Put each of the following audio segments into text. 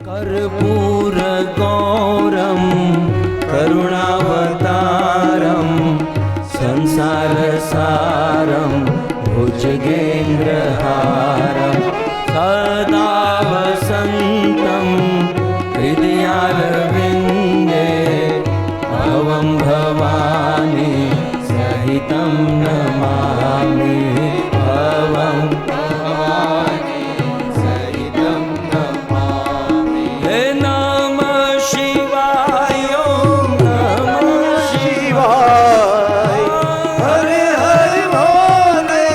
कर्पूरगौरं करुणावतारं संसारसारं भुजगेन्द्रहारं सदा वसन्तं हृदयारविन्दे भवं भवानी सहितं नमामि भवं भवानी सहितं नमामि। हे नमः शिवाय ॐ नमः शिवाय हरे हरे भोले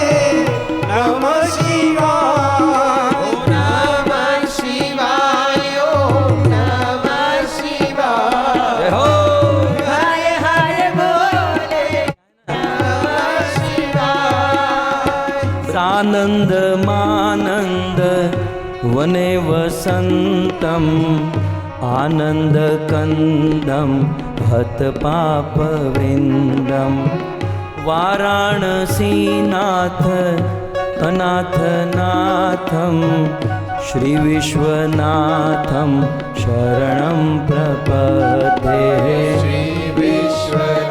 नमः शिवाय नमः शिवाय ॐ नमः शिवाय जय हो। हरे हरे भोले नमः शिवाय। सानन्दमानन्द वने वसन्तम् आनन्दकन्दं हतपापवृन्दं वाराणसीनाथ अनाथनाथं श्रीविश्वनाथं शरणं प्रपद्ये। श्री विश्वनाथ